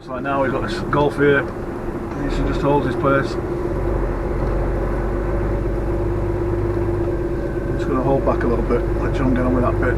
So now we've got this golf here, he should just hold his place. I'm just going to hold back a little bit, let John get on with that bit.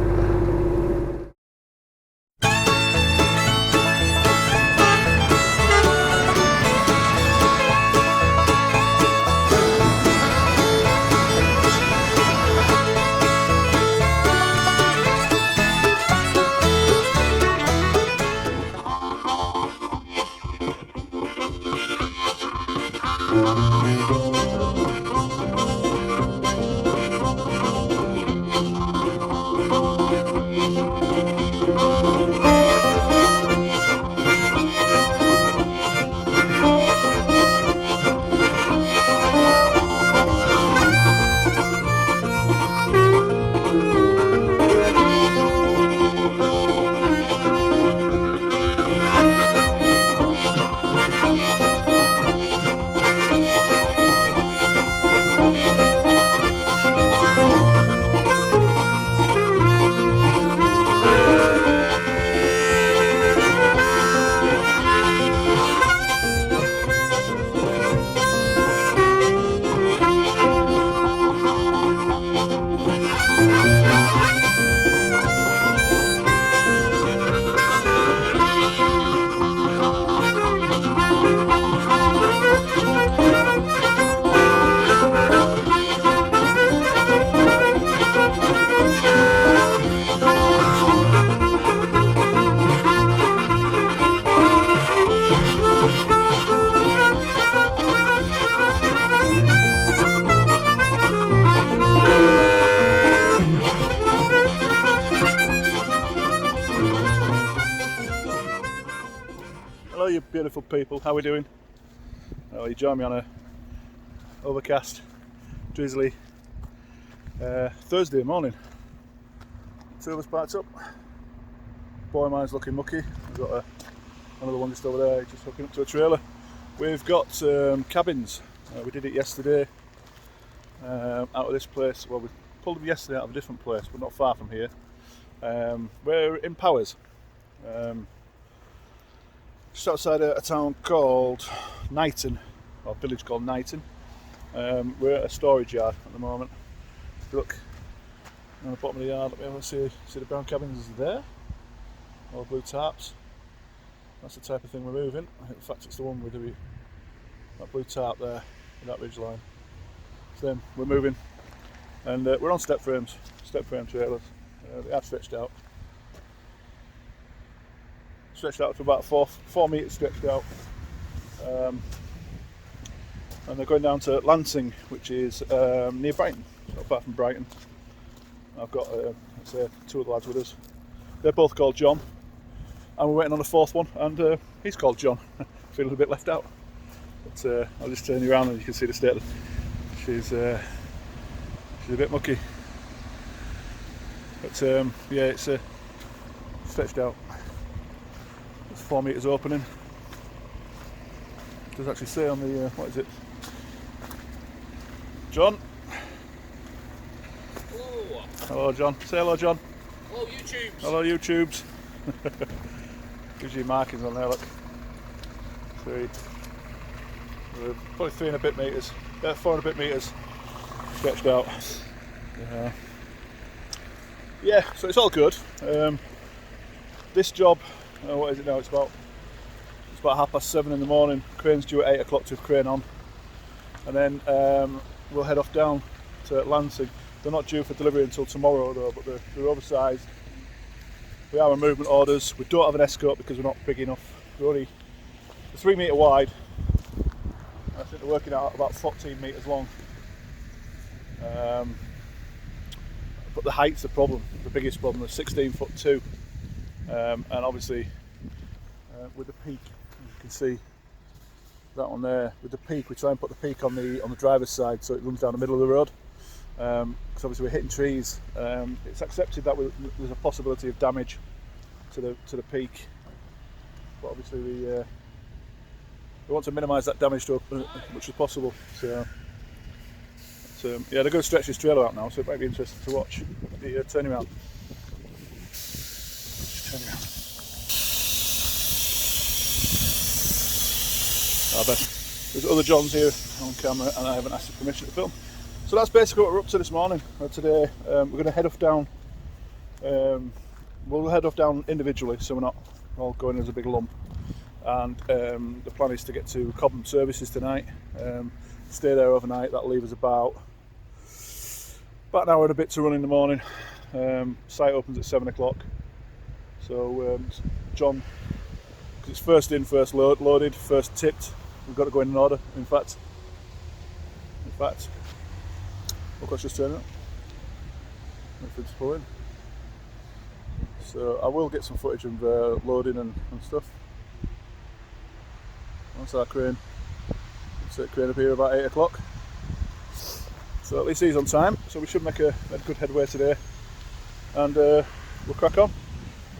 Hello you beautiful people, how are we doing? Well, you join me on a overcast, drizzly Thursday morning. Two of us parked up. Boy of mine's looking mucky. We've got another one just over there, just hooking up to a trailer. We've got cabins. We did it yesterday out of this place. Well, we pulled them yesterday out of a different place, but not far from here. We're in Powers. Just outside a town called Knighton, or a village called Knighton. We're at a storage yard at the moment. If you look on the bottom of the yard, let me have a see the brown cabins there, all blue tarps. That's the type of thing we're moving. In fact, it's the one with that blue tarp there, with that ridge line. So then we're moving, and we're on step frame trailers. They are stretched out to about 4 metres stretched out, and they're going down to Lancing, which is near Brighton, not far from Brighton. I've got let's say two of the lads with us. They're both called John, and we're waiting on a fourth one, and he's called John. Feeling a bit left out, but I'll just turn you around and you can see the state of she's a bit mucky, but yeah, it's stretched out. 4 metres opening. It does actually say on the what is it? John. Hello. Hello, John. Say hello, John. Hello, YouTubes. Hello, YouTubes. Gives you markings on there. Look. 3. We're probably 3 and a bit metres. 4 and a bit metres stretched out. Yeah. So it's all good. This job. What is it now? It's about 7:30 in the morning. Crane's due at 8 o'clock to crane on, and then we'll head off down to Lancing. They're not due for delivery until tomorrow though, but they're oversized. We are on movement orders. We don't have an escort because we're not big enough. We're 3 metre wide. I think they're working out about 14 metres long. But the height's the problem, the biggest problem. They're 16'2". And obviously with the peak, as you can see that one there, with the peak we try and put the peak on the driver's side so it runs down the middle of the road, because obviously we're hitting trees. It's accepted that there's a possibility of damage to the peak, but obviously we want to minimise that damage to as much as possible. So yeah, they're going to stretch this trailer out now, so it might be interesting to watch the turning around. Turn around. There's other Johns here on camera, and I haven't asked for permission to film. So that's basically what we're up to this morning. Today we're going to head off down. We'll head off down individually, so we're not all going as a big lump. And the plan is to get to Cobham Services tonight. Stay there overnight. That'll leave us about an hour and a bit to run in the morning. Site opens at 7 o'clock. So John, because it's first in, first loaded, first tipped. We've got to go in order. In fact, look what's just turning up. Nothing's pulling. So I will get some footage of loading and stuff. That's our crane. Set crane up here about 8 o'clock. So at least he's on time. So we should make a good headway today, and we'll crack on.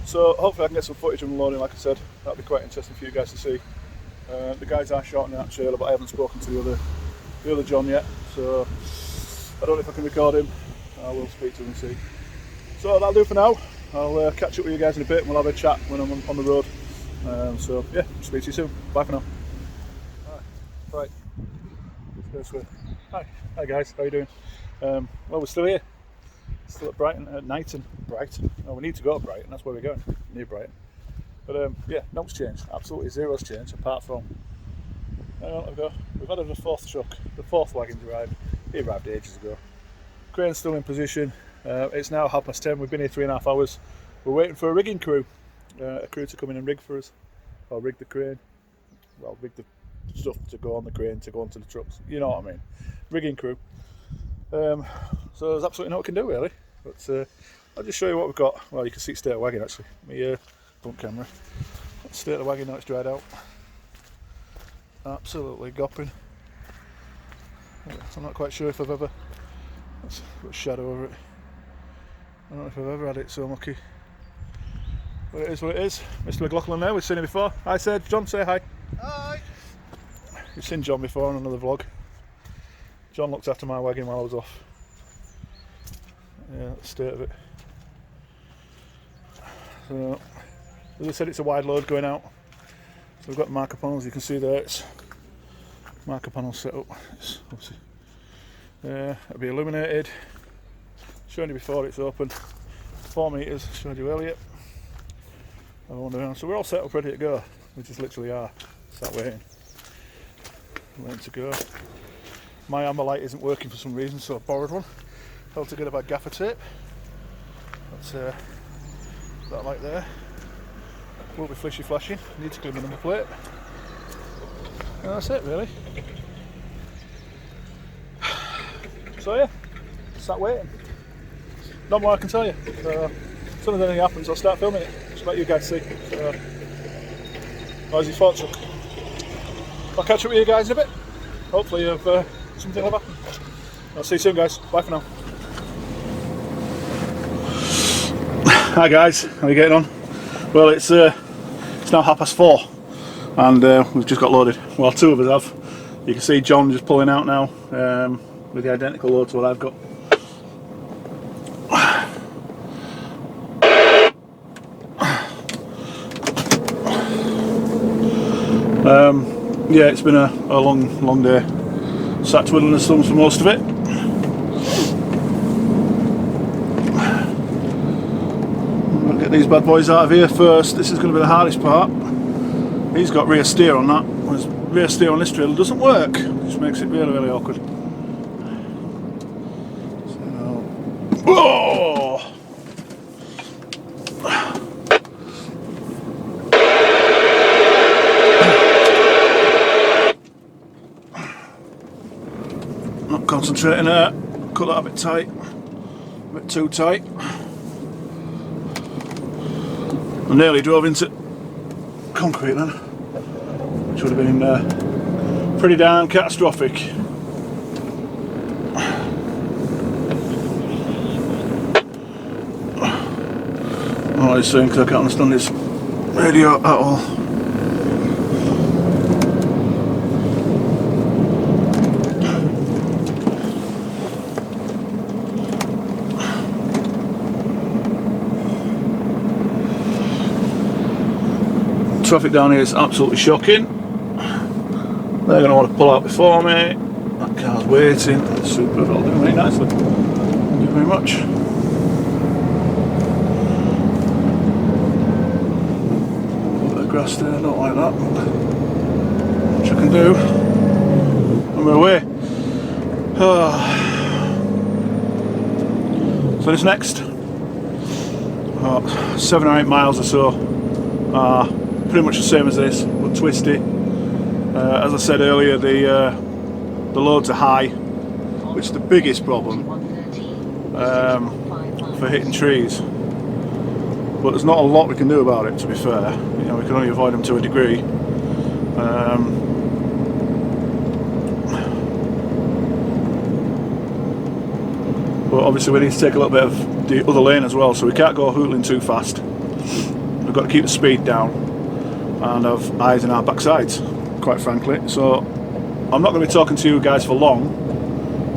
So hopefully I can get some footage of loading. Like I said, that'll be quite interesting for you guys to see. The guys are shortening that trailer, but I haven't spoken to the other John yet, so I don't know if I can record him. I will speak to him and see. So that'll do for now. I'll catch up with you guys in a bit, and we'll have a chat when I'm on the road. So yeah, speak to you soon. Bye for now. Right. Hi guys, how are you doing? Well, we're still here. Still at Brighton, at Brighton. Oh, we need to go to Brighton, that's where we're going, near Brighton. But yeah, no's changed, absolutely zero's changed, apart from, we've had the fourth truck, the fourth wagon's arrived. He arrived ages ago. Crane's still in position. It's now 10:30, we've been here 3.5 hours. We're waiting for a rigging crew, a crew to come in and rig for us, or rig the crane, well, rig the stuff to go on the crane, to go onto the trucks, you know what I mean, rigging crew. So there's absolutely no we can do really, but I'll just show you what we've got. Well, you can see state of wagon actually, my front camera. State of the wagon, now it's dried out, absolutely gopping. I'm not quite sure if I've ever, let's put a shadow over it, I don't know if I've ever had it so mucky, but it is what it is. Mr. McLaughlin there, we've seen him before. Hi, said John, say hi. Hi. You've seen John before on another vlog. John looked after my wagon while I was off. Yeah, that's the state of it. So, as I said, it's a wide load going out. So we've got marker panels, you can see there, it's marker panel set up. It's obviously, it'll be illuminated. Showing you before it's open. 4 metres, showed you earlier. So we're all set up, ready to go. We just literally are sat waiting to go. My amber light isn't working for some reason, so I borrowed one. Held together by gaffer tape. That's that light there. Will be flishy flashing. Need to clean the number plate. And that's it really. So yeah, sat waiting. Not more I can tell you. So as soon as anything happens, I'll start filming it. Just let you guys see. So, how's your fort truck? I'll catch up with you guys in a bit. Hopefully something will happen. I'll see you soon guys. Bye for now. Hi guys, how are you getting on? Well, it's now 4:30 and we've just got loaded. Well, 2 of us have. You can see John just pulling out now with the identical load to what I've got. Yeah, it's been a long day. Sat twiddling the thumbs for most of it. We'll get these bad boys out of here first. This is going to be the hardest part. He's got rear steer on that. His rear steer on this trailer doesn't work, which makes it really awkward. So, oh! Not concentrating there. Cut that a bit tight. A bit too tight. I nearly drove into concrete then, which would have been pretty darn catastrophic. Oh, he's saying because I can't understand this radio at all. Traffic down here is absolutely shocking. They're going to want to pull out before me. That car's waiting. Super, that'll do really nicely. Thank you very much. A bit of grass there, I don't like that. Which I can do. On my way. So this next 7 or 8 miles or so are pretty much the same as this, but twisty. As I said earlier, the loads are high, which is the biggest problem for hitting trees. But there's not a lot we can do about it, to be fair. You know, we can only avoid them to a degree. But obviously we need to take a little bit of the other lane as well, so we can't go hootling too fast. We've got to keep the speed down and have eyes in our backsides, quite frankly. So I'm not going to be talking to you guys for long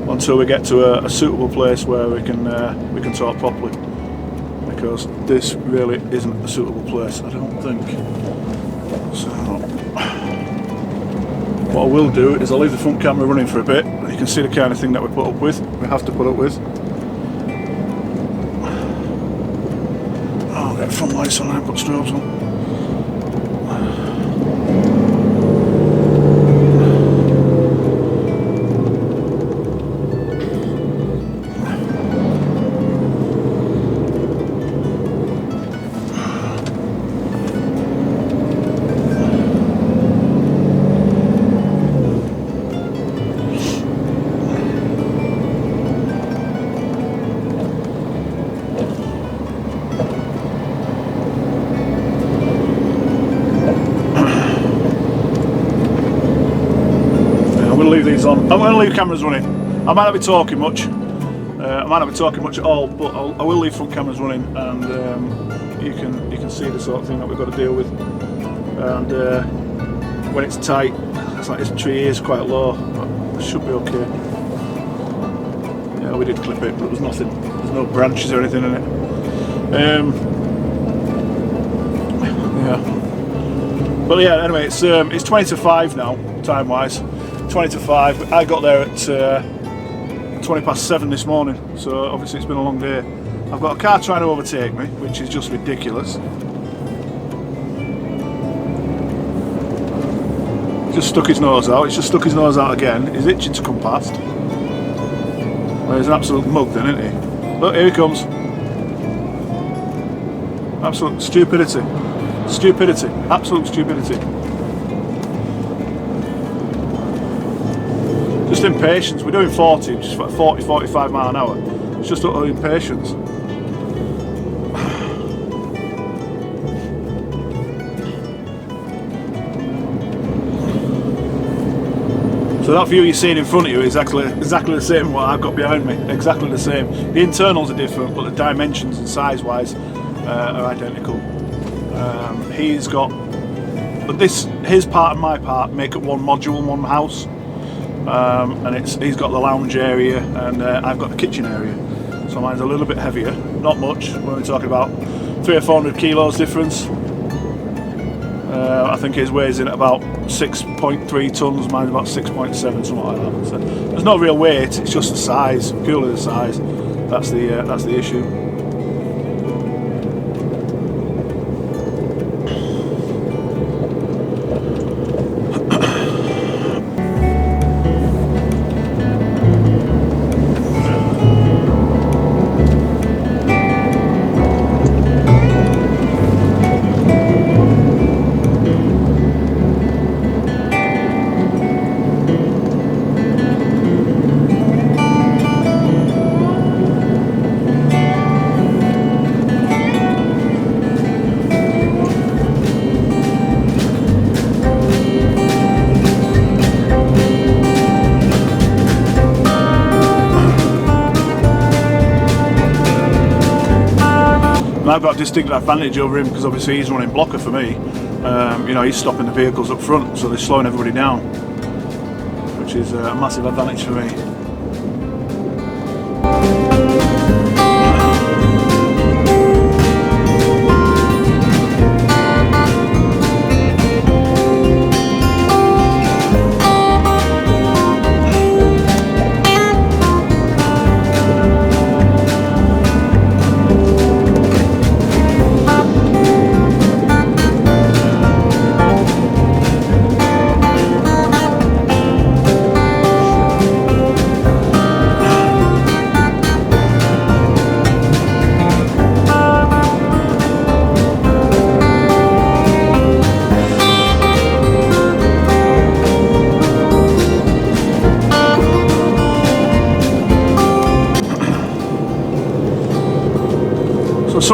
until we get to a suitable place where we can talk properly, because this really isn't a suitable place, I don't think. So what I will do is I'll leave the front camera running for a bit, and you can see the kind of thing that we have to put up with. Oh, get front lights on and put strobes on. I'm going to leave cameras running. I might not be talking much. I might not be talking much at all, but I will leave front cameras running, and you can see the sort of thing that we've got to deal with. And when it's tight, it's like this tree is quite low, but it should be okay. Yeah, we did clip it, but there was nothing. There's no branches or anything in it. Yeah. But yeah, anyway, it's 20 to 5 now, time-wise. 20 to 5. I got there at 20 past 7 this morning, so obviously it's been a long day. I've got a car trying to overtake me, which is just ridiculous. Just stuck his nose out. He's just stuck his nose out again. He's itching to come past. Well, he's an absolute mug then, isn't he? Look, here he comes. Absolute stupidity. Stupidity. Absolute stupidity. Just impatience. We're doing 40, just 40, 45 mile an hour. It's just utter impatience. So that view you're seeing in front of you is exactly the same what I've got behind me. Exactly the same. The internals are different, but the dimensions and size-wise are identical. He's got, but his part and my part make up one module, one house. And he's got the lounge area, and I've got the kitchen area. So mine's a little bit heavier, not much. We're talking about 300 or 400 kilos difference. I think his weighs in at about 6.3 tons. Mine's about 6.7, something like that. So there's no real weight. It's just the size, purely the size. That's the issue. I've got a distinct advantage over him because obviously he's running blocker for me. You know, he's stopping the vehicles up front, so they're slowing everybody down, which is a massive advantage for me.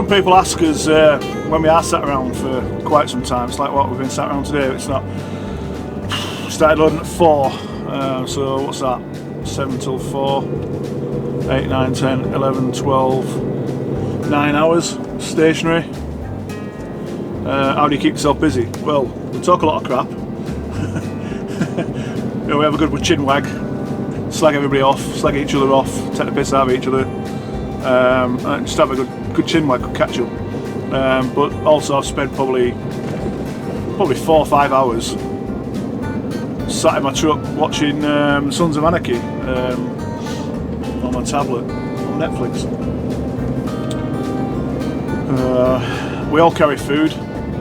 Some people ask us when we are sat around for quite some time, it's like what we've been sat around today, it's not. Started loading at 4, so what's that? 7 till 4, 8, 9, 10, 11, 12, 9 hours stationary. How do you keep yourself busy? Well, we talk a lot of crap. You know, we have a good chin wag, slag everybody off, slag each other off, take the piss out of each other, and just have a good chin wag, good catch up. But also I've spent probably 4 or 5 hours sat in my truck watching Sons of Anarchy on my tablet on Netflix. We all carry food.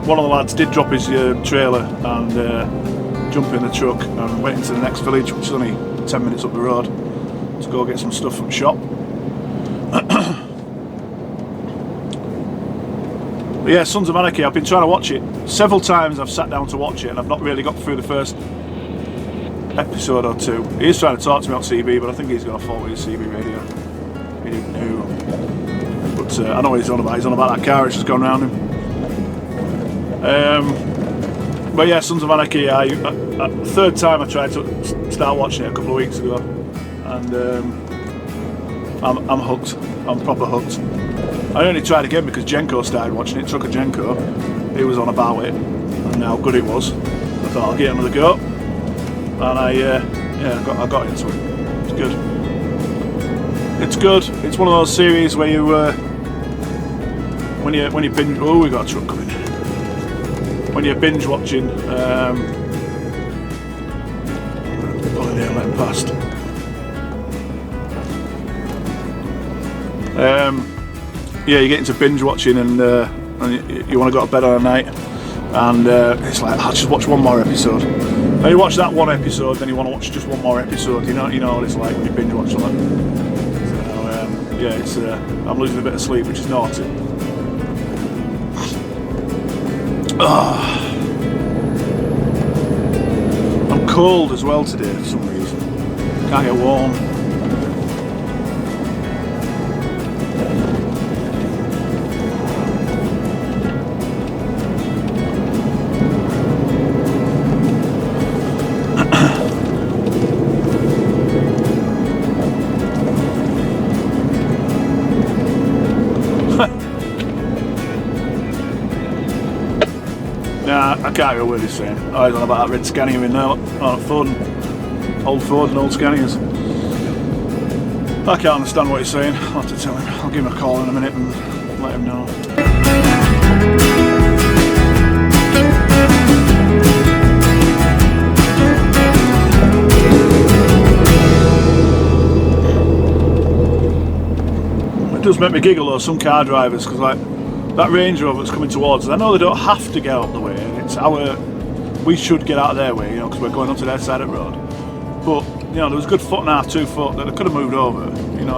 One of the lads did drop his trailer and jump in the truck and went into the next village, which is only 10 minutes up the road, to go get some stuff from the shop. But yeah, Sons of Anarchy, I've been trying to watch it. Several times I've sat down to watch it and I've not really got through the first episode or 2. He is trying to talk to me on CB, but I think he's got a fault with his CB radio. He didn't know. But I know what he's on about. He's on about that car that's just gone around him. But yeah, Sons of Anarchy, third time I tried to start watching it a couple of weeks ago, and I'm hooked. I'm proper hooked. I only tried again because Jenko started watching it, Trucker Jenko. He was on about it and how good it was. I thought I'll give it another go, and I got into it. It's good. It's good. It's one of those series where you when you binge. Oh, we got a truck coming. When you're binge watching, pulling here, let him past. Yeah, you get into binge watching and you want to go to bed on a night, and it's like, I'll just watch one more episode. And you watch that one episode, then you want to watch just one more episode. You know what it's like when you binge watch something. So yeah, it's I'm losing a bit of sleep, which is naughty. I'm cold as well today for some reason. Can't get warm. Nah, I can't hear a word he's saying. Oh, he's on about that red Scania in there. Oh, Ford and old Scanias. I can't understand what he's saying. I'll have to tell him. I'll give him a call in a minute and let him know. It does make me giggle though, some car drivers, because like that Range Rover that's coming towards us, I know they don't have to get out of the way, and it's we should get out of their way, because we're going onto their side of the road. But, there was a good 1.5 to 2 foot that they could have moved over,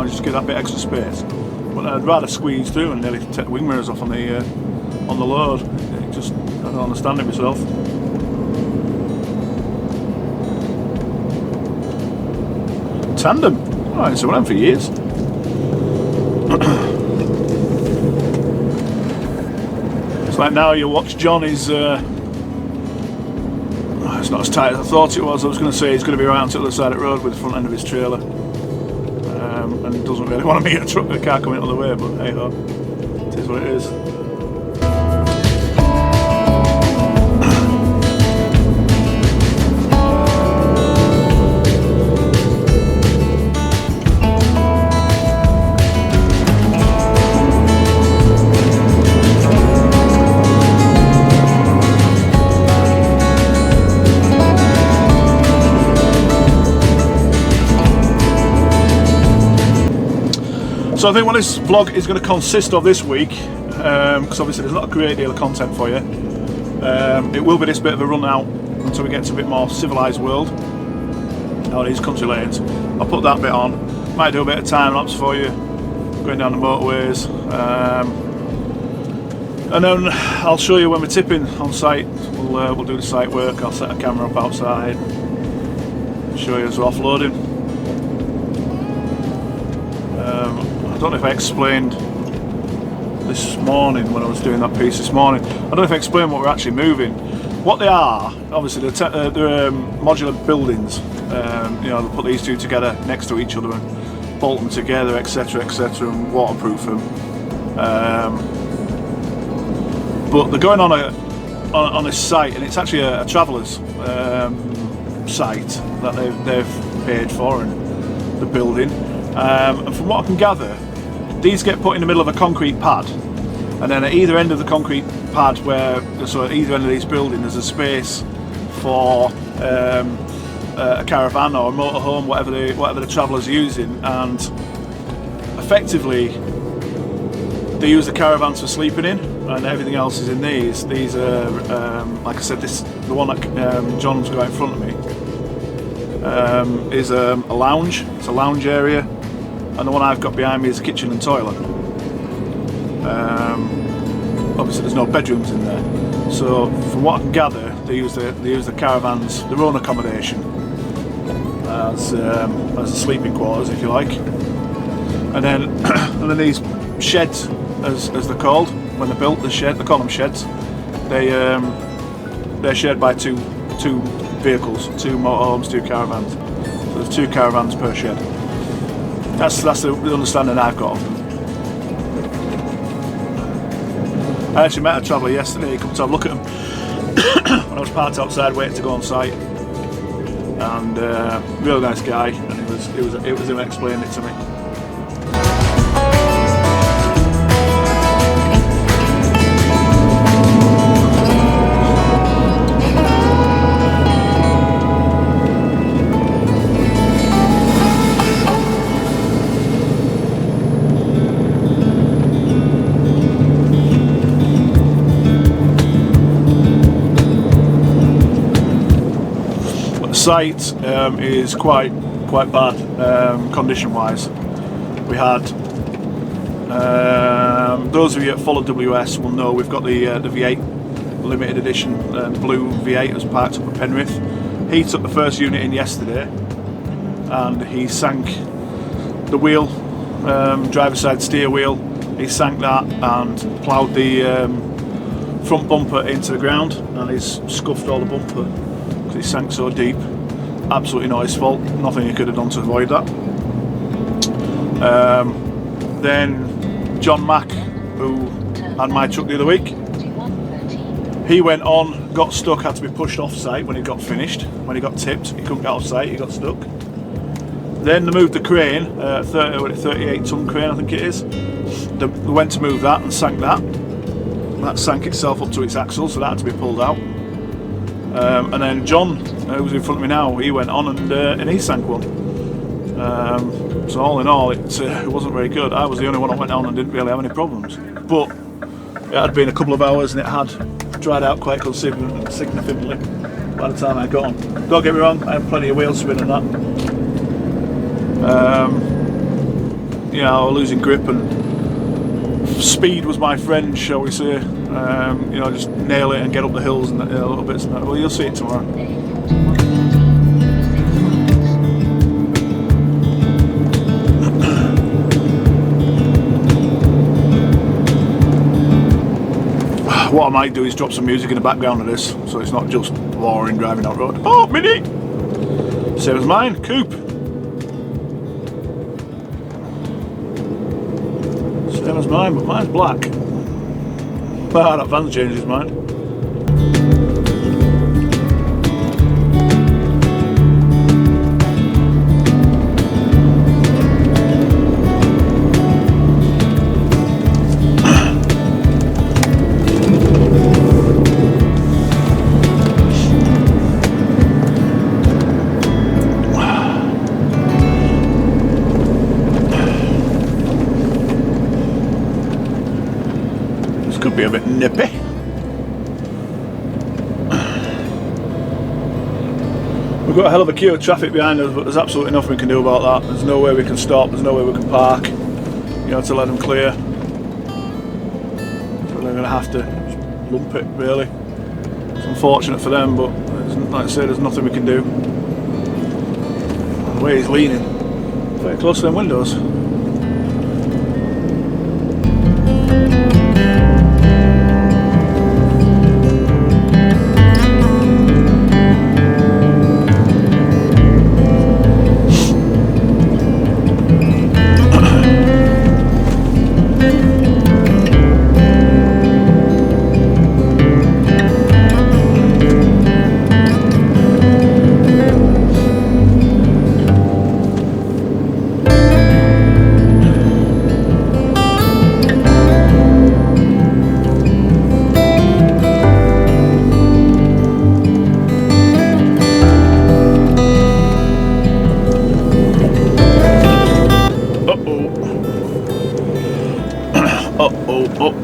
just get that bit extra space. But I'd rather squeeze through and nearly take the wing mirrors off on the load. I don't understand it myself. Tandem. Oh, I haven't seen one for years. Like now you watch John, it's not as tight as I thought it was. I was going to say he's going to be right onto the other side of the road with the front end of his trailer, and he doesn't really want to meet a car coming on the way, but hey ho, it is what it is. So I think what this vlog is going to consist of this week, because obviously there's not a great deal of content for you, it will be this bit of a run out until we get to a bit more civilised world. Now these country lanes, I'll put that bit on, might do a bit of time lapse for you, going down the motorways, and then I'll show you when we're tipping on site. We'll do the site work, I'll set a camera up outside, show you as we're offloading. I don't know if I explained this morning when I was doing that piece this morning. I don't know if I explained what we're actually moving. What they are, obviously they're modular buildings. You know, they put these two together next to each other and bolt them together, etc, etc, and waterproof them. But they're going on a site, and it's actually a traveller's site that they've paid for and the building. And from what I can gather, these get put in the middle of a concrete pad, and then at either end of the concrete pad, so at either end of this building, there's a space for a caravan or a motorhome, whatever the travellers are using, and effectively they use the caravans for sleeping in, and everything else is in these. These are, like I said, the one that John's got in front of me is a lounge. It's a lounge area, and the one I've got behind me is a kitchen and toilet. Obviously there's no bedrooms in there, so from what I can gather, they use the caravans, their own accommodation, as the sleeping quarters, if you like. And then these sheds, as they're called when they're built, the shed, they call them sheds. They're shared by two vehicles, two motorhomes, two caravans. So there's 2 caravans per shed. That's the understanding I've got of them. I actually met a traveller yesterday. He come to have a look at them when I was parked outside waiting to go on site, and really nice guy, and it was him explaining it to me. Site is quite bad condition wise. We had those of you that follow WS will know we've got the V8 limited edition, the blue V8 was parked up at Penrith. He took the first unit in yesterday and he sank the wheel, driver's side steer wheel. He sank that and ploughed the front bumper into the ground, and he's scuffed all the bumper because it sank so deep. Absolutely not his fault, nothing he could have done to avoid that. Then John Mack, who had my truck the other week, he went on, got stuck, had to be pushed off site when he got finished. When he got tipped, he couldn't get off site, he got stuck. Then they moved the crane, 38 ton crane I think it is. They went to move that and sank that. That sank itself up to its axle, so that had to be pulled out. And then John, who's in front of me now, he went on and he sank one. So all in all, it wasn't very good. I was the only one that went on and didn't really have any problems. But it had been a couple of hours and it had dried out quite significantly by the time I got on. Don't get me wrong, I had plenty of wheel spin and that. You know, losing grip and speed was my friend, shall we say. You know, just nail it and get up the hills and little bits and that. Well, you'll see it tomorrow. What I might do is drop some music in the background of this, so it's not just boring driving out road. Oh, Mini! Same as mine, coupe. Same as mine, but mine's black. Ah, that van's changed his mind. Could be a bit nippy. We've got a hell of a queue of traffic behind us, but there's absolutely nothing we can do about that. There's no way we can stop, there's no way we can park, you know, to let them clear. So they're going to have to lump it, really. It's unfortunate for them, but like I say, there's nothing we can do. The way he's leaning, very close to them windows.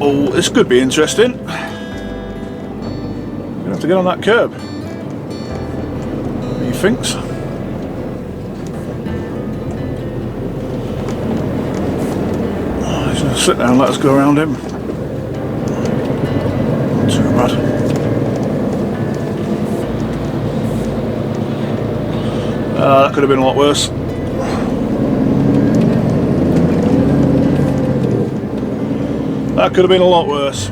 Oh, this could be interesting. Gonna have to get on that curb. What do you think? Oh, he's gonna sit down, let us go around him. Not too bad. That could have been a lot worse. That could have been a lot worse.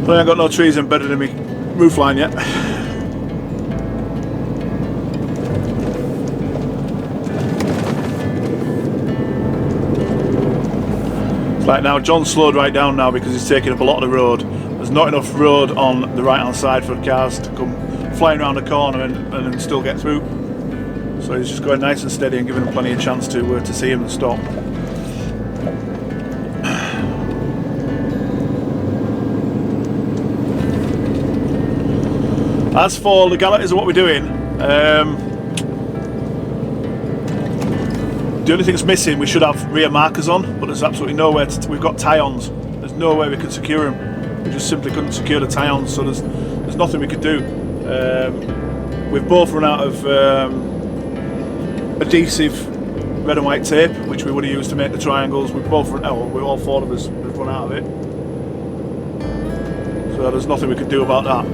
But I ain't got no trees embedded in my roof line yet. It's like now John's slowed right down now because he's taking up a lot of the road. There's not enough road on the right hand side for cars to come flying around the corner and still get through. So he's just going nice and steady and giving them plenty of chance to see him and stop. As for legalities of what we're doing, the only thing that's missing, we should have rear markers on, but there's absolutely nowhere we've got tie-ons. There's no way we can secure them. We just simply couldn't secure the tie-ons, so there's nothing we could do. We've both run out of adhesive red and white tape, which we would have used to make the triangles. We've both run out, well, all four of us have run out of it. So there's nothing we could do about that.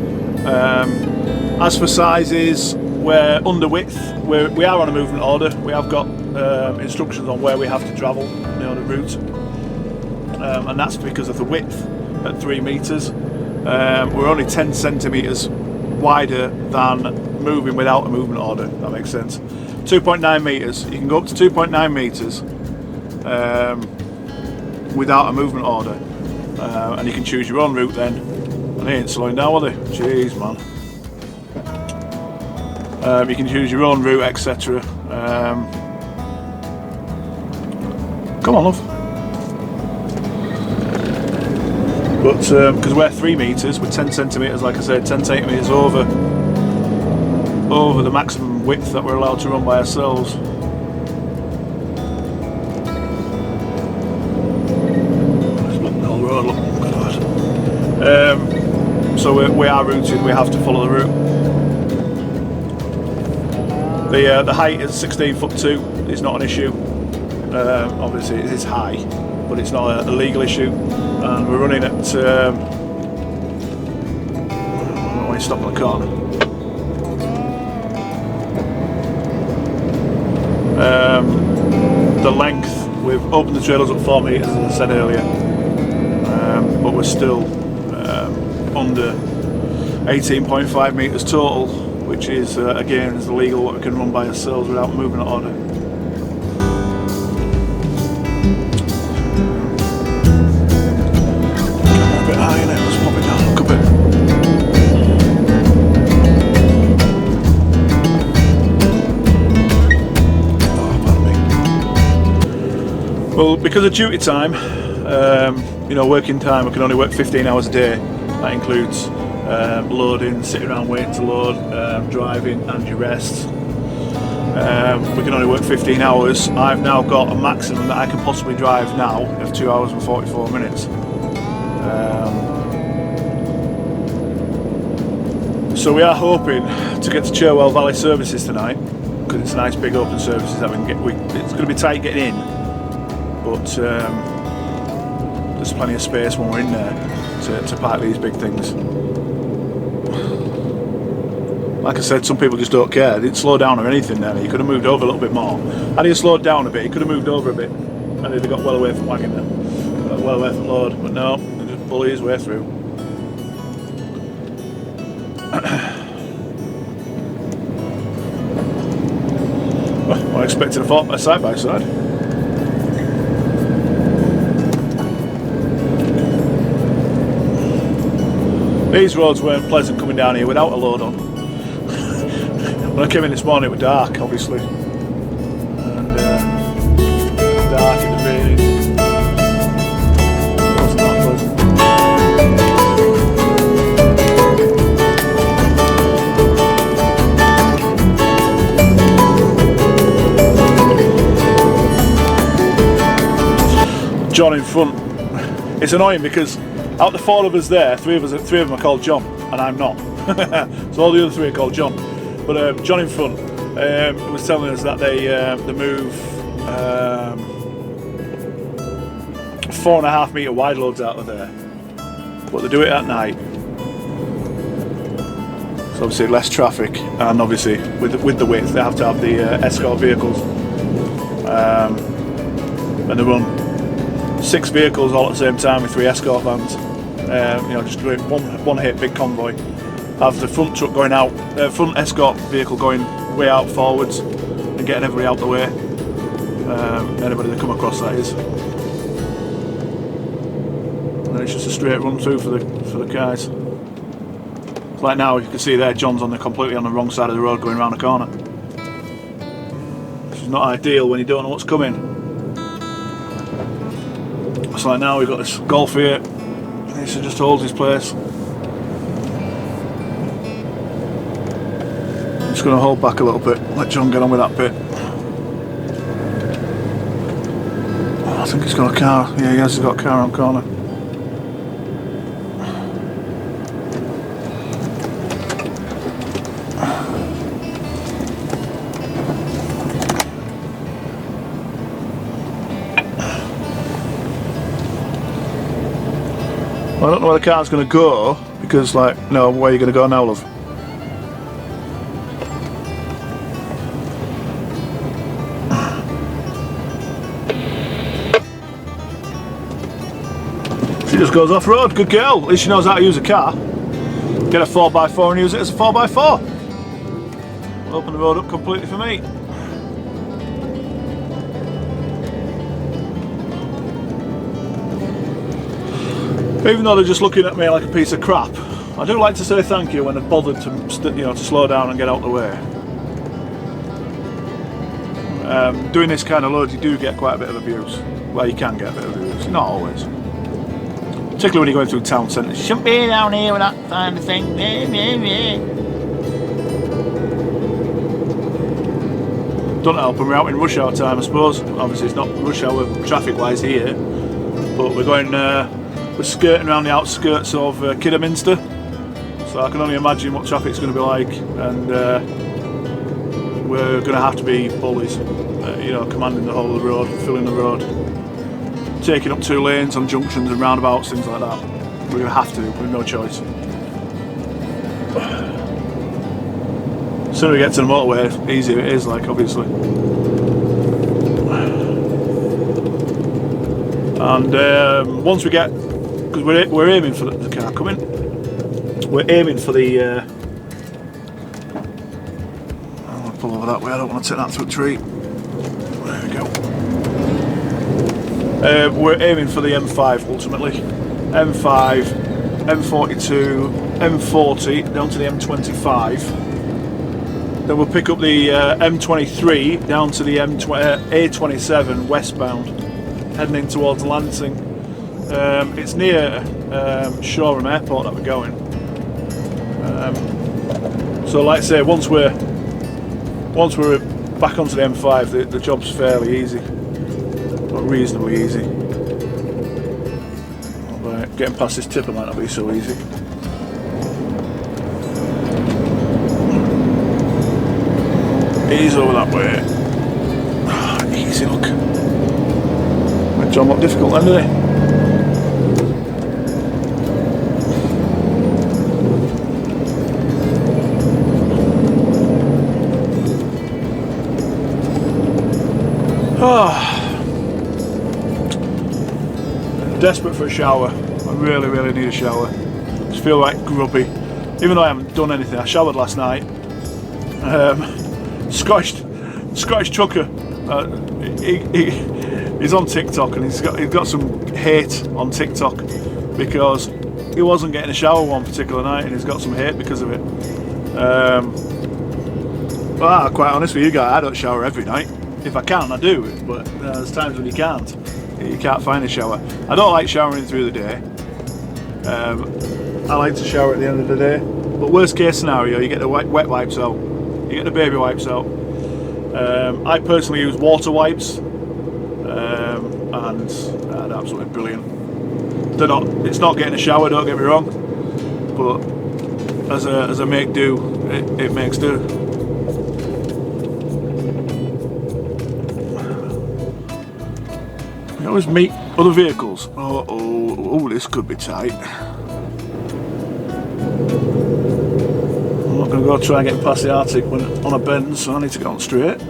As for sizes, we're under width. We are on a movement order. We have got instructions on where we have to travel, the route, and that's because of the width at 3 metres. We're only 10 centimetres wider than moving without a movement order, if that makes sense. 2.9 metres. You can go up to 2.9 metres without a movement order, and you can choose your own route then. And they ain't slowing down, are they? Jeez, man. You can choose your own route, etc. Come on, love. But because we're 3 metres, we're 10 centimetres, like I said, 10 centimetres over the maximum width that we're allowed to run by ourselves. So we are routed, we have to follow the route. The height is 16'2", it's not an issue. Obviously it is high, but it's not a legal issue. And we're running at, I don't want to stop on the corner. The length, we've opened the trailers up 4 metres, as I said earlier, but we're still under 18.5 metres total, which is again is illegal what we can run by ourselves without moving order. A bit high in it, let's pop it down, look a bit. Oh, pardon me. Well, because of duty time, working time, I can only work 15 hours a day. That includes loading, sitting around waiting to load, driving and your rest. We can only work 15 hours. I've now got a maximum that I can possibly drive now of 2 hours and 44 minutes. So we are hoping to get to Cherwell Valley Services tonight, because it's a nice big open services that we can get. It's going to be tight getting in, but there's plenty of space when we're in there to park these big things. Like I said, some people just don't care. They didn't slow down or anything there. You could have moved over a little bit more. Had he slowed down a bit, he could have moved over a bit, and he'd have got well away from wagon then. Well away from load, but no, he just bullied his way through. Well, I expected a side by side. These roads weren't pleasant coming down here without a load on. When I came in this morning it was dark, obviously. And dark, it was raining. It wasn't that pleasant. John in front. It's annoying because out the 4 of us there, 3 of them are called John, and I'm not. So all the other 3 are called John. But John in front was telling us that they move 4.5 metre wide loads out of there, but they do it at night. So obviously less traffic, and obviously with the width they have to have the escort vehicles, and they run 6 vehicles all at the same time with 3 escort vans. You know, just doing one hit big convoy. Have the front truck going out, front escort vehicle going way out forwards and getting everybody out the way. Anybody that come across, that is. And it's just a straight run through for the cars. Like now, you can see there, John's completely on the wrong side of the road going around the corner. Which is not ideal when you don't know what's coming. So like now we've got this Golf here. He needs to just hold his place. I'm just going to hold back a little bit, let John get on with that bit. Oh, I think he's got a car. Yeah, he has. He's got a car on corner. Well, I don't know where the car's going to go because, like, no, where are you going to go now, love? She just goes off road. Good girl. At least she knows how to use a car. Get a 4x4 and use it as a 4x4. Open the road up completely for me. Even though they're just looking at me like a piece of crap, I do like to say thank you when they've bothered to, you know, to slow down and get out the way. Doing this kind of load, you do get quite a bit of abuse. Well, you can get a bit of abuse, not always. Particularly when you're going through town centres. You shouldn't be down here with that kind of thing. Don't help when we're out in rush hour time, I suppose. Obviously, it's not rush hour traffic-wise here, but we're going. We're skirting around the outskirts of Kidderminster, so I can only imagine what traffic's going to be like, and we're going to have to be bullies, you know, commanding the whole of the road, filling the road, taking up 2 lanes on junctions and roundabouts, things like that. We're going to have to, we've no choice. The sooner we get to the motorway, the easier it is, like, obviously. And once we get, because we're aiming for the car coming, we're aiming for the I don't want to pull over that way, I don't want to take that to a tree. There we go. We're aiming for the M5 ultimately. M5, M42, M40 down to the M25. Then we'll pick up the M23 down to the A27 westbound, heading in towards Lancing. It's near Shoreham Airport that we're going. So, like I say, once we're back onto the M5, the job's fairly easy, or reasonably easy. Although getting past this tipper might not be so easy. Ease over that way. Easy, look. Made John look difficult then, didn't he? Oh, desperate for a shower. I really need a shower. I just feel like grubby, even though I haven't done anything. I showered last night. Scottish trucker. He's on TikTok and he's got some hate on TikTok because he wasn't getting a shower one particular night and he's got some hate because of it. Well, quite honest with you guys, I don't shower every night. If I can, I do, but there's times when you can't find a shower. I don't like showering through the day. I like to shower at the end of the day, but worst case scenario, you get the wet wipes out, you get the baby wipes out. I personally use water wipes, and and they're absolutely brilliant. They're not. It's not getting a shower. Don't get me wrong, but as a make do, it makes do. You always meet other vehicles. Oh, this could be tight. I'm not going to go try and get past the Arctic when on a bend, so I need to go on straight.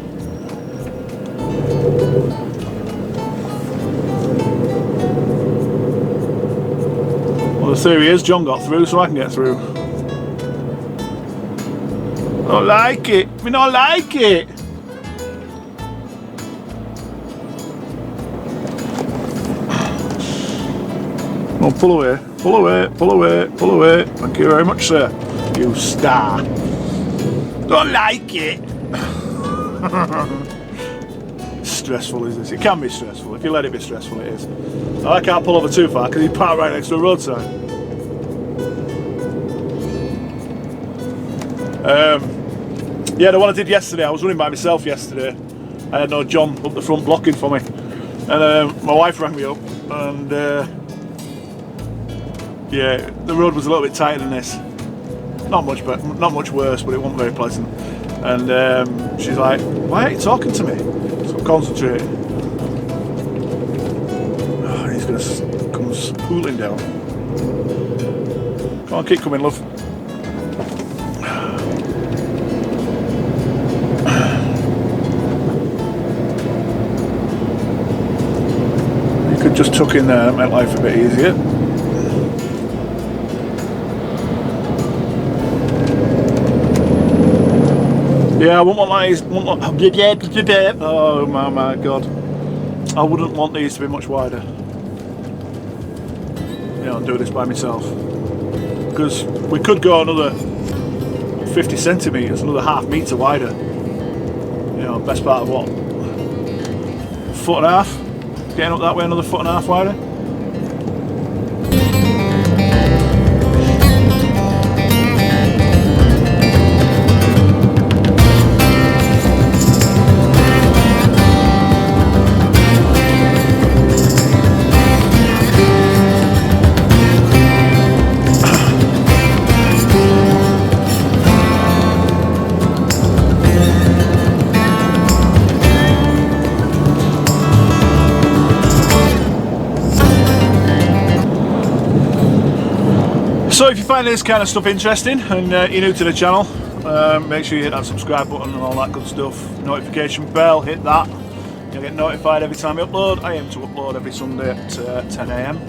Well, the theory is John got through, so I can get through. I don't like it. We don't like it. Oh, pull away, pull away, pull away, pull away. Thank you very much, sir. You star. Don't like it. Stressful is this? It can be stressful. If you let it be stressful, it is. I can't pull over too far because you park right next to the roadside. Yeah, the one I did yesterday, I was running by myself yesterday. I had no John up the front blocking for me. And my wife rang me up and yeah, the road was a little bit tighter than this. Not much worse, but it wasn't very pleasant. And she's like, "Why aren't you talking to me?" So I'm concentrating. Oh, he's gonna come spooling down. Come on, keep coming, love. You could just tuck in there, make life a bit easier. Yeah, I wouldn't want these. Oh my god! I wouldn't want these to be much wider. Yeah, I'll do this by myself because we could go another 50 centimeters, another half meter wider. You know, best part of what? A foot and a half. Getting up that way, another foot and a half wider. So if you find this kind of stuff interesting and you're new to the channel, make sure you hit that subscribe button and all that good stuff. Notification bell, hit that. You'll get notified every time I upload. I aim to upload every Sunday at 10 AM.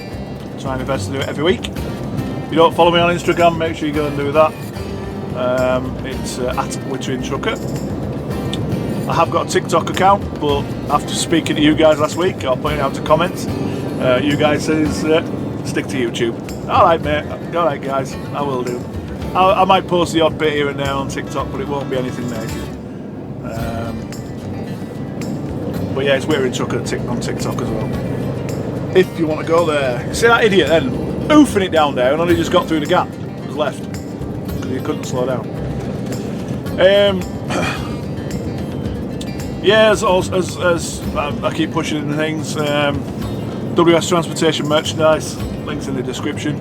Try my best to do it every week. If you don't follow me on Instagram, make sure you go and do that. It's at WITTERINGTRUCKER. I have got a TikTok account, but after speaking to you guys last week, I'll put it out to comments. You guys says stick to YouTube. Alright mate, alright guys, I will do. I might post the odd bit here and there on TikTok, but it won't be anything major. But yeah, it's WITTERINGTRUCKER on TikTok as well. If you want to go there. You see that idiot then, oofing it down there and only just got through the gap. It was left, because he couldn't slow down. Yeah, as I keep pushing into things, WS Transportation merchandise, links in the description.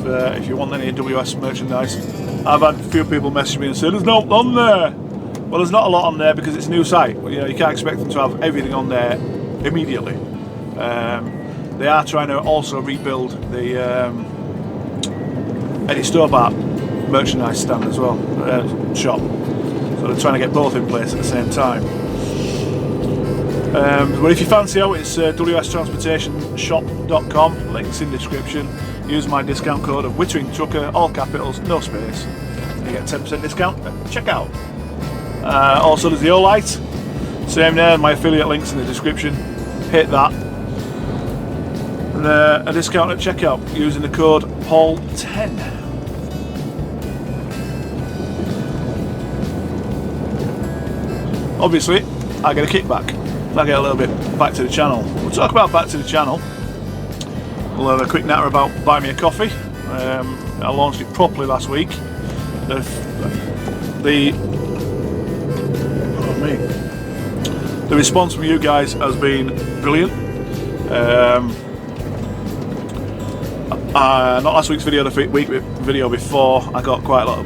If you want any WS merchandise, I've had a few people message me and say there's not on there. Well, there's not a lot on there because it's a new site. You know, you can't expect them to have everything on there immediately. They are trying to also rebuild the Eddie Stobart merchandise stand as well, shop. So they're trying to get both in place at the same time. But if you fancy out, it's wstransportationshop.com, links in description. Use my discount code of WITTERINGTRUCKER, all capitals, no space. You get 10% discount at checkout. Also there's the Olight, same there, my affiliate links in the description. Hit that. And a discount at checkout using the code PAUL10. Obviously, I get a kickback. I get a little bit back to the channel. We'll talk about back to the channel. We'll have a quick natter about Buy Me a Coffee. I launched it properly last week. The response from you guys has been brilliant. Not last week's video, the week video before, I got quite a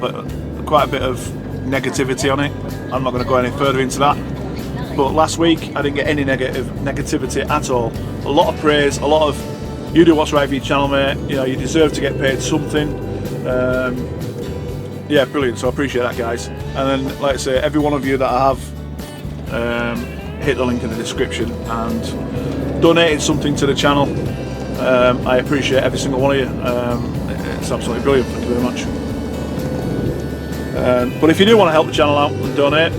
bit of negativity on it. I'm not going to go any further into that. But last week I didn't get any negativity at all. A lot of praise, a lot of you do what's right for your channel, mate. You know, you deserve to get paid something. Yeah, brilliant. So I appreciate that, guys. And then, like I say, every one of you that I have hit the link in the description and donated something to the channel. I appreciate every single one of you. It's absolutely brilliant. Thank you very much. But if you do want to help the channel out and donate,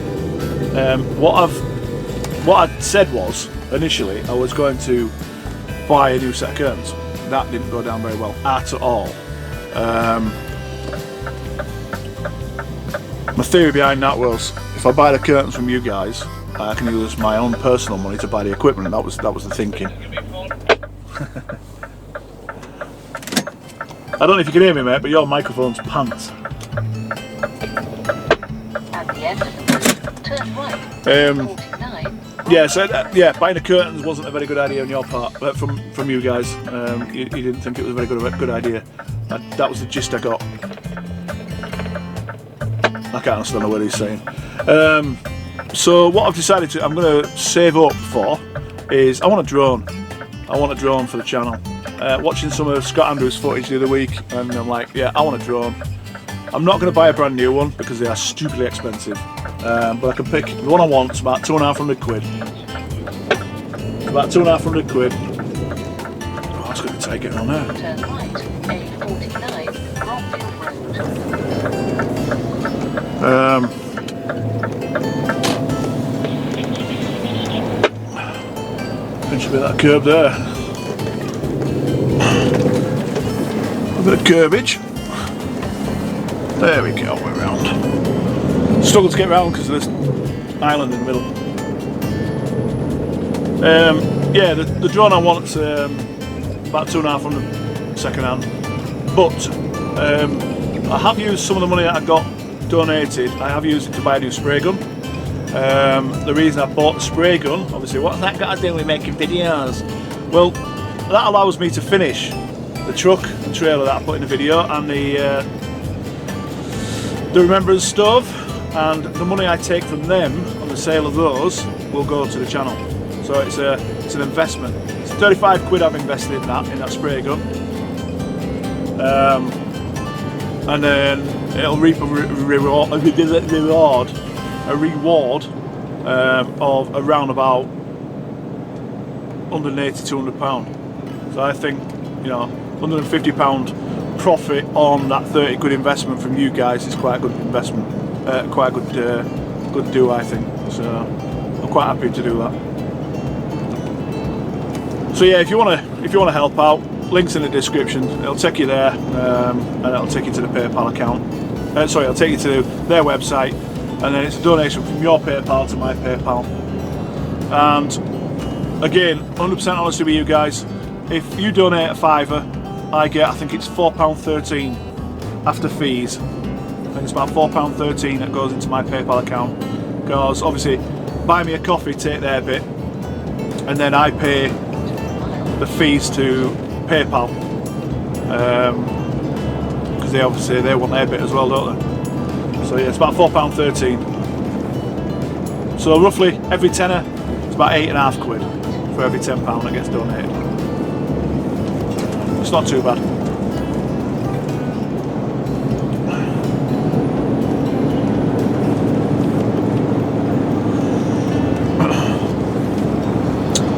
what I said was initially I was going to buy a new set of curtains. That didn't go down very well at all. My theory behind that was if I buy the curtains from you guys, I can use my own personal money to buy the equipment. That was the thinking. I don't know if you can hear me, mate, but your microphone's pants. At the end of the road, turn right. 49. Yeah, buying the curtains wasn't a very good idea on your part, but from you guys. You didn't think it was a very good idea. That was the gist I got. I can't understand the word he's saying. So what I've decided to, I'm going to save up for, is I want a drone. I want a drone for the channel. Watching some of Scott Andrews' footage the other week, and I'm like, yeah, I want a drone. I'm not going to buy a brand new one because they are stupidly expensive. But I can pick the one I want. It's about £250 quid. About £250 quid. Oh, that's going to take it on there. Turn right. A49. Should be that curb there. A bit of curbage. There we go, we're round. Struggle to get round because of this island in the middle. Yeah, the drone I want is about £250 second hand. But I have used some of the money that I got donated. I have used it to buy a new spray gun. The reason I bought the spray gun, obviously, what's that got to do with making videos? Well, that allows me to finish the truck and trailer that I put in the video and the Remembrance stove, and the money I take from them on the sale of those will go to the channel. So it's an investment. It's 35 quid I've invested in that spray gun, and then it'll reap a reward of around about £180–200. So I think, you know, £150 profit on that 30 quid investment from you guys is quite a good investment, quite a good do, I think. So I'm quite happy to do that. So yeah, if you want to help out, links in the description. It'll take you there, and it'll take you to the PayPal account. Sorry, it'll take you to their website, and then it's a donation from your PayPal to my PayPal. And again, 100% honestly with you guys, if you donate a fiver, I get, I think it's £4.13 after fees. I think it's about £4.13 that goes into my PayPal account, because obviously buy me a coffee, take their bit, and then I pay the fees to PayPal, because they want their bit as well, don't they? So yeah, it's about £4.13. So roughly every tenner, it's about £8.5 quid for every £10 that gets donated. It's not too bad.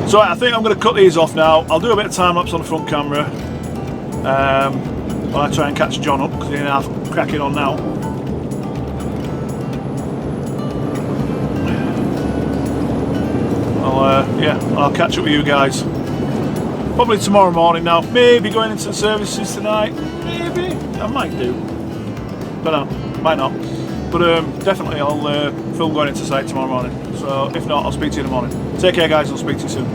So I think I'm going to cut these off now. I'll do a bit of time lapse on the front camera while I try and catch John up, because he's half cracking on now. I'll catch up with you guys probably tomorrow morning now. Maybe going into the services tonight. Maybe I might do. Don't know. Might not. But definitely I'll film going into site tomorrow morning. So if not, I'll speak to you in the morning. Take care, guys. I'll speak to you soon.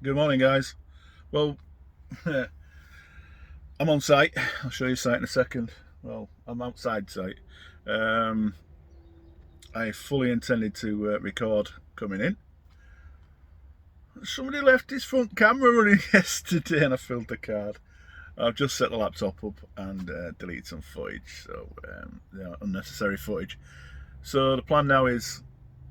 Good morning, guys. Well, I'm on site. I'll show you site in a second. well, I'm outside site. I fully intended to record coming in. Somebody left his front camera running yesterday and I filled the card. I've just set the laptop up and deleted some footage, so unnecessary footage. So the plan now is,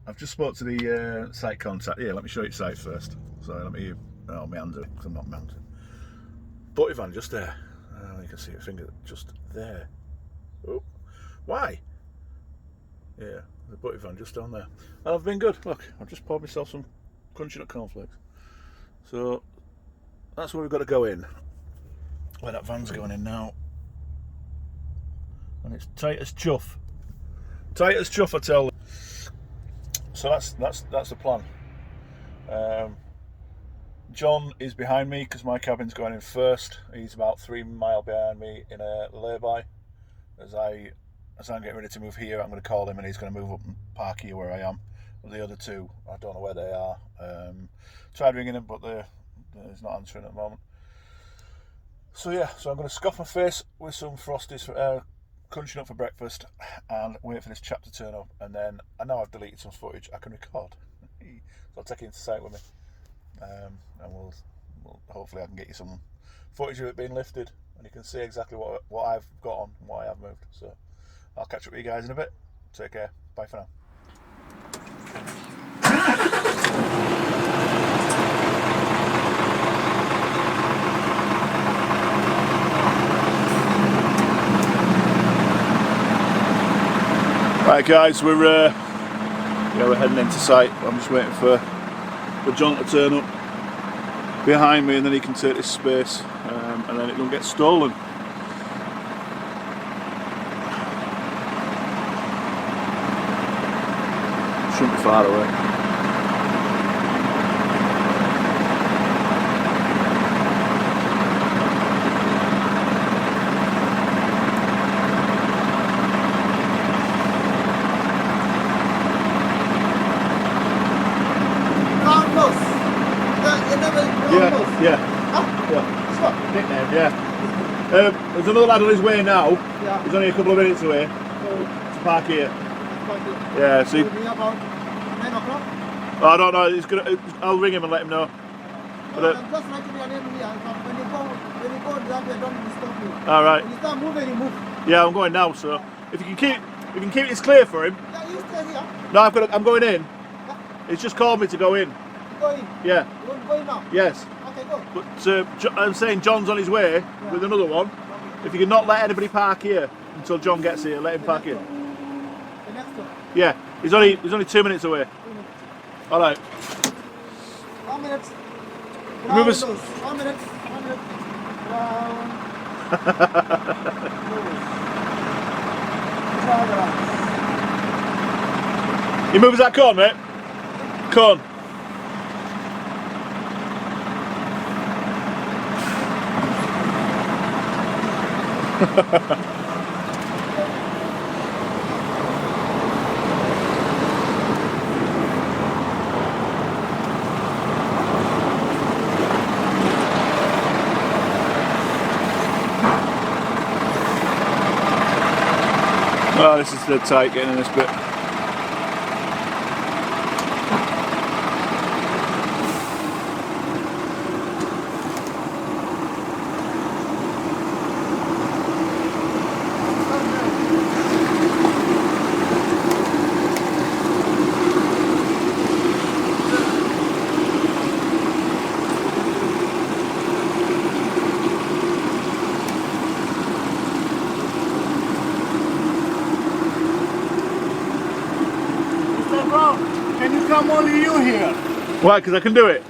I've just spoke to the site contact. Yeah, let me show you the site first. Sorry, let me, oh, my hands are, because I'm not mounted. Butty van just there. You can see your finger just there. Oh, why? Yeah, the butty van just down there. And I've been good. Look, I've just poured myself some crunchy nut cornflakes. So that's where we've got to go in. Where that van's going in now. And it's tight as chuff. Tight as chuff, I tell you. So that's the plan. John is behind me because my cabin's going in first. He's about 3 miles behind me in a lay-by. As I'm getting ready to move here, I'm going to call him and he's going to move up and park here where I am. The other two, I don't know where they are. Tried ringing him, but he's not answering at the moment. So yeah, so I'm going to scoff my face with some Frosties, crunching up for breakfast, and wait for this chap to turn up. And then I know I've deleted some footage I can record, so I'll take it into site with me, and we'll hopefully I can get you some footage of it being lifted, and you can see exactly what I've got on and why I've moved. So I'll catch up with you guys in a bit. Take care. Bye for now. Right guys, we're heading into site. I'm just waiting for John to turn up behind me and then he can take this space and then it won't get stolen. Shouldn't be far away. Yeah. Huh? Yeah. Nickname, yeah. There's another lad on his way now. Yeah. He's only a couple of minutes away. To park here. Yeah, so about 9 o'clock? I don't know, I'll ring him and let him know. But, I'm just writing your name here. When you go that way, don't disturb me. Alright. When you start moving, you move. Yeah, I'm going now, so if you can keep this clear for him. Yeah, you stay here. No, I'm going in. Yeah. He's just called me to go in. You go in? Yeah. You want to go in now? Yes. Okay, go. But I'm saying John's on his way with another one. Okay. If you can not let anybody park here until John gets here, let him park here. The next one. Yeah, he's only 2 minutes away. 2 minutes. All right. 1 minute. Move us. 1 minute. 1 minute. Round. You move us that corn, mate? Corn. Oh, this is the tight getting in this bit. Can you come only you here? Why? Because I can do it.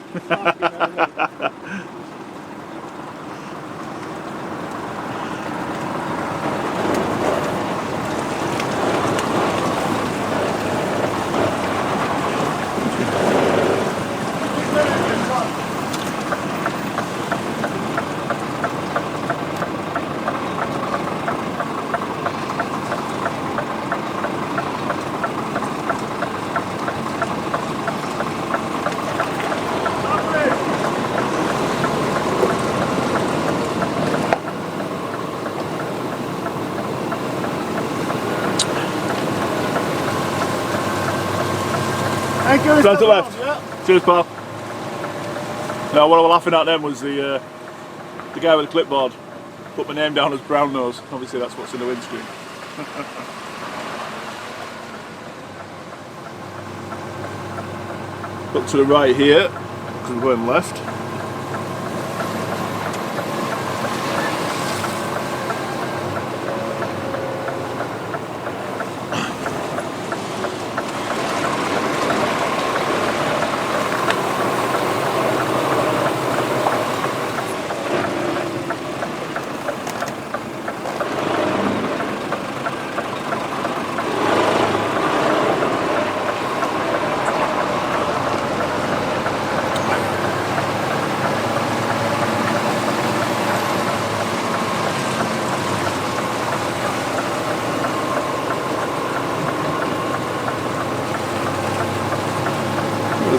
Thank you. Stand to the left. Yeah. Cheers, pal. Now, what I was laughing at then was the guy with the clipboard put my name down as Brown Nose. Obviously, that's what's in the windscreen. Look to the right here, because we're going left.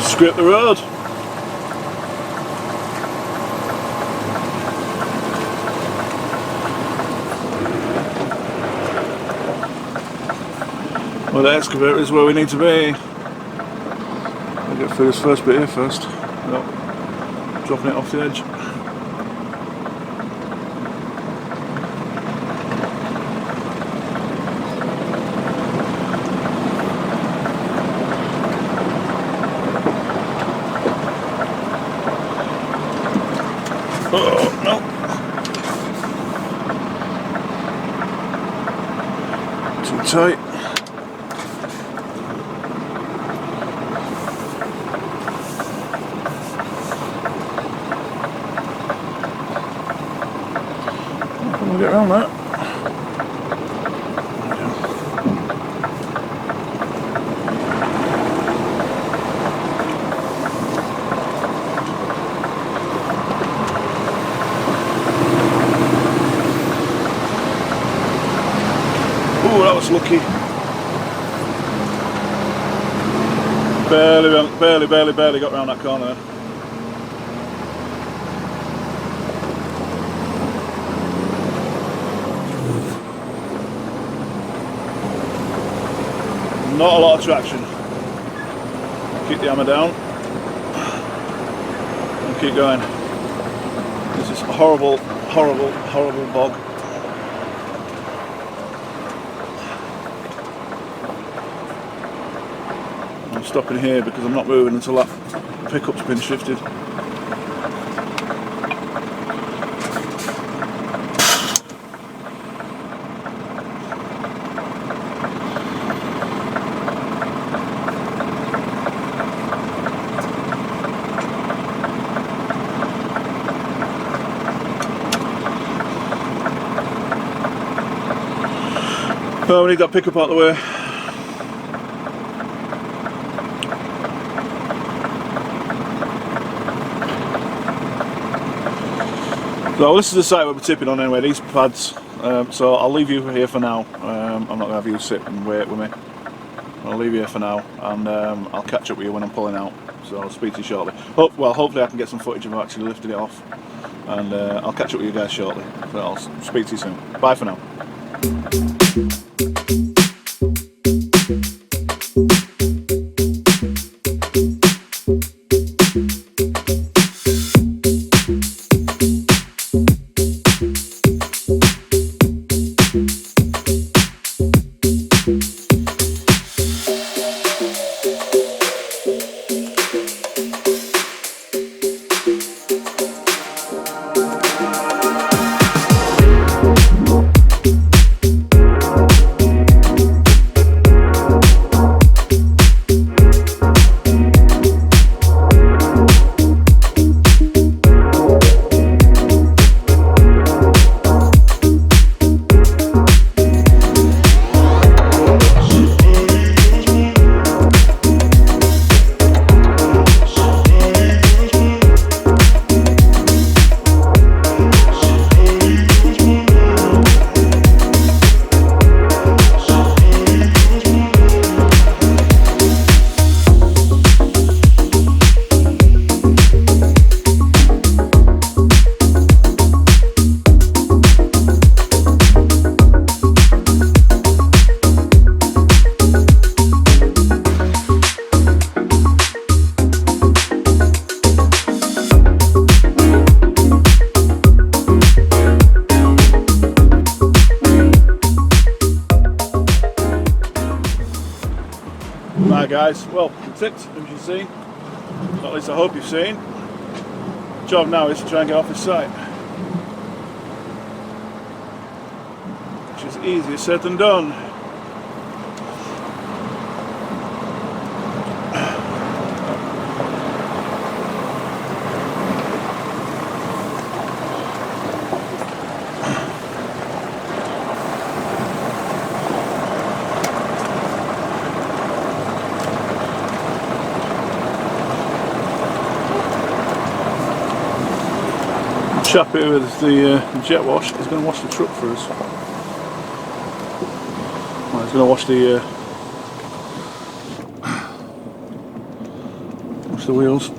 Scrape the road. Well, the excavator is where we need to be. I'll get through this first bit here first. Nope. Dropping it off the edge. Oh, no. Too tight. How can we get around that? Oh, that was lucky. Barely got round that corner. Not a lot of traction. Keep the hammer down and keep going. This is a horrible bog. I'm stopping here because I'm not moving until that pickup's been shifted. Well, we need that pickup out of the way. So this is the site we'll be tipping on anyway, these pads, so I'll leave you here for now. I'm not going to have you sit and wait with me. I'll leave you here for now, and I'll catch up with you when I'm pulling out, so I'll speak to you shortly. Well, hopefully I can get some footage of actually lifting it off, and I'll catch up with you guys shortly, so I'll speak to you soon. Bye for now. guys, well, that's it, as you've seen. At least I hope you've seen. The job now is to try and get off this site. Which is easier said than done. Chap here with the jet wash is going to wash the truck for us. Well, he's going to wash the wheels.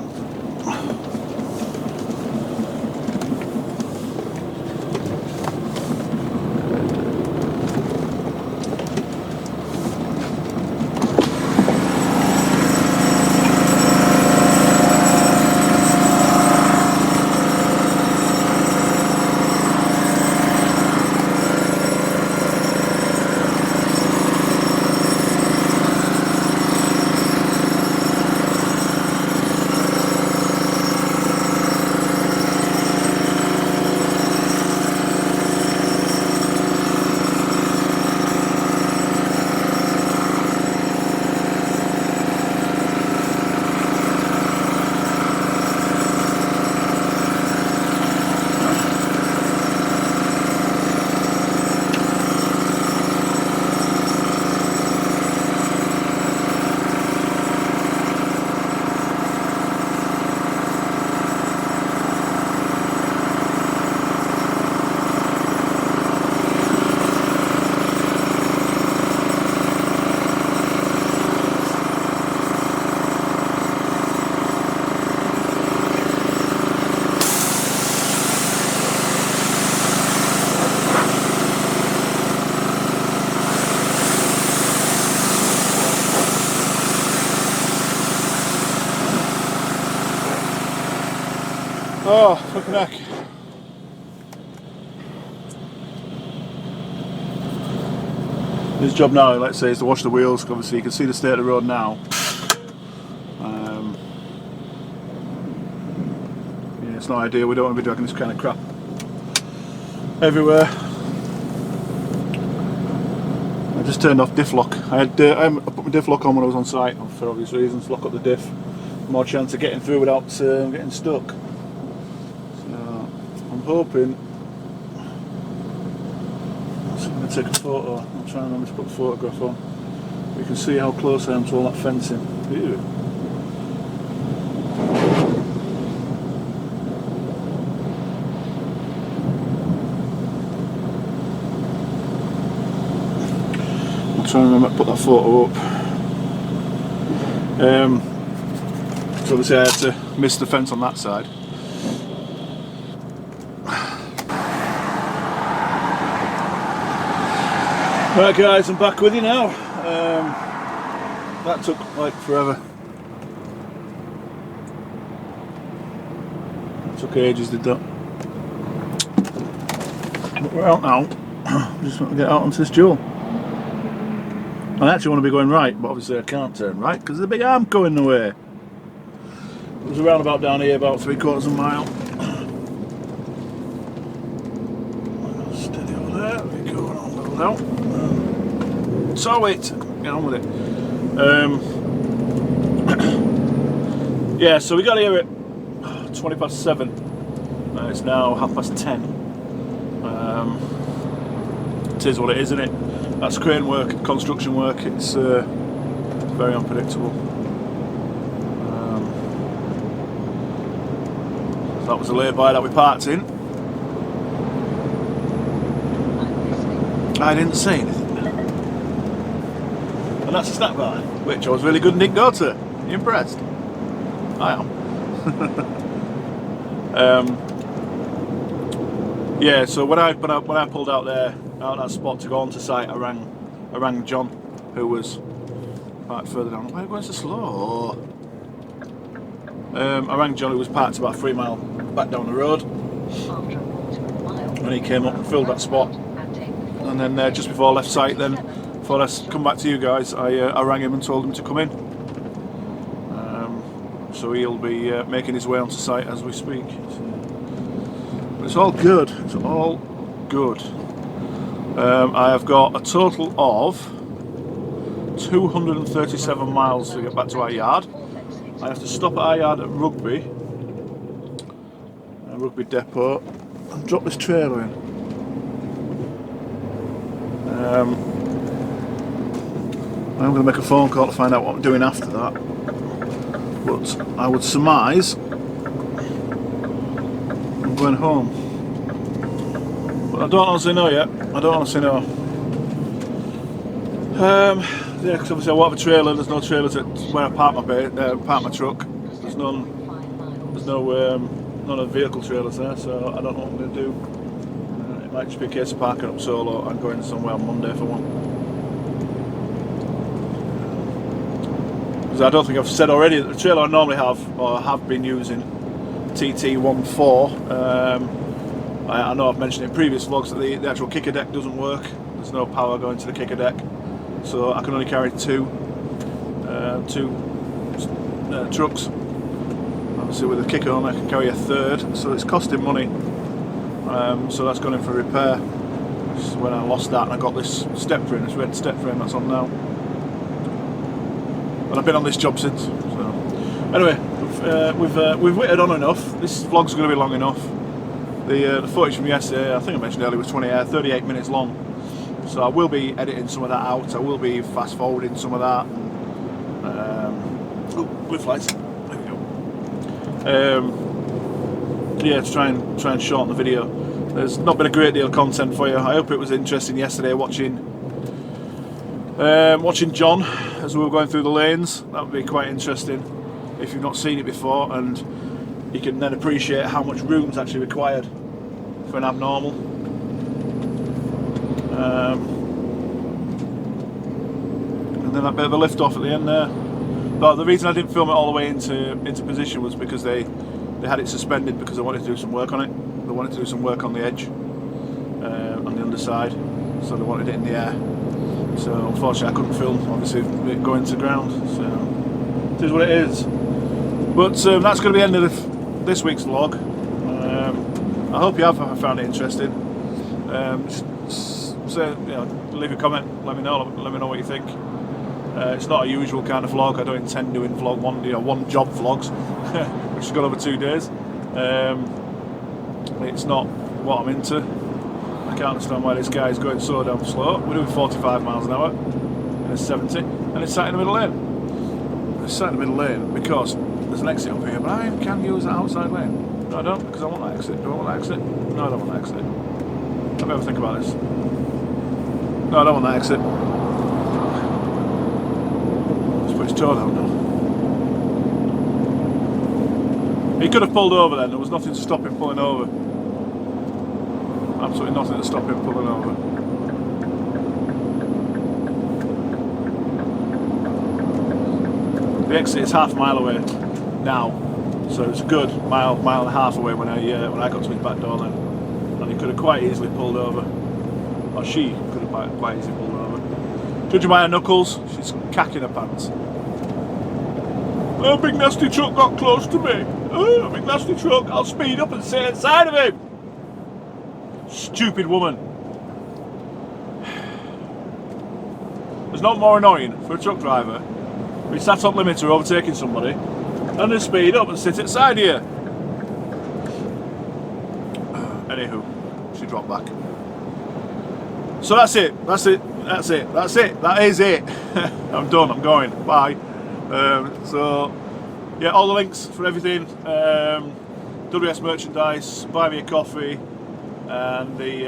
Oh, fucking heck. His job now, let's say, is to wash the wheels. Obviously you can see the state of the road now. Yeah, it's not ideal. We don't want to be dragging this kind of crap everywhere. I just turned off diff lock. I put my diff lock on when I was on site for obvious reasons. Lock up the diff. More chance of getting through without getting stuck. I'm hoping. I'm going to take a photo. I'll try and remember to put the photograph on. You can see how close I am to all that fencing. Ew. I'll try and remember to put that photo up. So obviously I had to miss the fence on that side. Right guys, I'm back with you now. That took like forever. That took ages, did that. But we're out now. Just want to get out onto this dual. I actually want to be going right, but obviously I can't turn right because there's a big arm going the way. There's a roundabout down here about 3/4 of a mile. Steady over there, we go on level out. So wait, get on with it. Yeah, so we got here at 7:20. It's now 10:30. It is what it is, isn't it? That's crane work, construction work. It's very unpredictable. So that was a lay-by that we parked in. I didn't say anything. And that's a snack bar, which I was really good and didn't go to. Are you impressed? I am. Yeah, so when I pulled out there, out that spot to go onto site, I rang John, who was parked further down. Why are you going so slow? I rang John, who was parked about 3 miles back down the road, and he came up and filled that spot. And then just before I left site, then before I come back to you guys, I rang him and told him to come in. so he'll be making his way onto site as we speak. But it's all good. It's all good. I have got a total of 237 miles to get back to our yard. I have to stop at our yard at Rugby Depot, and drop this trailer in. I'm going to make a phone call to find out what I'm doing after that. But I would surmise I'm going home. But I don't honestly know yet. I don't honestly know. Yeah, because obviously I won't have a trailer. There's no trailer to where I park my truck. There's none of vehicle trailers there, so I don't know what I'm going to do. It might just be a case of parking up solo and going somewhere on Monday for one. Because I don't think I've said already that the trailer I normally have, or have been using, TT14. I know I've mentioned in previous vlogs that the actual kicker deck doesn't work. There's no power going to the kicker deck, so I can only carry two trucks. Obviously with the kicker on I can carry a third, so it's costing money. So that's gone in for repair. So when I lost that and I got this step frame, this red step frame that's on now. And I've been on this job since. So anyway, we've wittered on enough. This vlog's going to be long enough. The footage from yesterday, I think I mentioned earlier, was 38 minutes long. So I will be editing some of that out. I will be fast forwarding some of that. Oh, good flights. There we go. Yeah, to try and shorten the video. There's not been a great deal of content for you. I hope it was interesting yesterday watching John as we were going through the lanes. That would be quite interesting if you've not seen it before, and you can then appreciate how much room's actually required for an abnormal. And then that bit of a lift off at the end there. But the reason I didn't film it all the way into position was because they had it suspended because they wanted to do some work on it. They wanted to do some work on the edge, on the underside, so they wanted it in the air. So unfortunately I couldn't film, obviously, it going to ground. So it is what it is. But that's going to be the end of this week's vlog. I hope you have found it interesting. Leave a comment, let me know what you think. It's not a usual kind of vlog. I don't intend doing one job vlogs, which has gone over 2 days. It's not what I'm into. I can't understand why this guy is going so damn slow. We're doing 45 miles an hour in a 70, and it's sat in the middle lane. It's sat in the middle lane because there's an exit up here, but I can use that outside lane. No, I don't, because I want that exit. Do I want that exit? No, I don't want that exit. Let me have a think about this. No, I don't want that exit. Let's put his toe down now. He could have pulled over then. There was nothing to stop him pulling over. Absolutely nothing to stop him pulling over. The exit is half a mile away now, so it's a good mile and a half away when I got to his back door then, and he could have quite easily pulled over, or she could have quite easily pulled over. Judging by her knuckles, she's cacking her pants. Oh, big nasty truck got close to me. Oh, big nasty truck! I'll speed up and sit inside of him. Stupid woman. There's not more annoying for a truck driver. We sat on limiter overtaking somebody and then speed up and sit inside here. Anywho, she dropped back. So that's it. That is it. I'm done. I'm going. Bye. So yeah, all the links for everything, WS merchandise, buy me a coffee, and the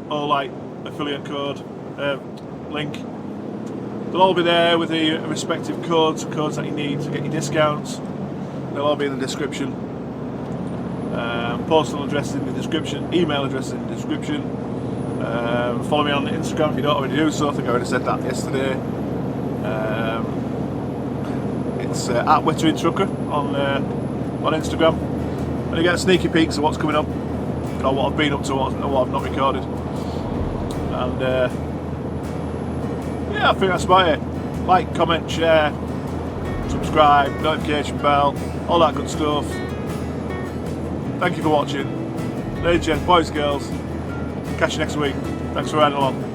Olight affiliate code link. They'll all be there with the respective codes that you need to get your discounts. They'll all be in the description. Postal address in the description, email address in the description. Follow me on Instagram if you don't already do so. I think I already said that yesterday. It's at WITTERINGTRUCKER on Instagram, and you get sneaky peeks of what's coming up, or what I've been up to, what I've not recorded. And yeah, I think that's about it. Like, comment, share, subscribe, notification bell, all that good stuff. Thank you for watching. Ladies and gents, boys, girls, catch you next week. Thanks for riding along.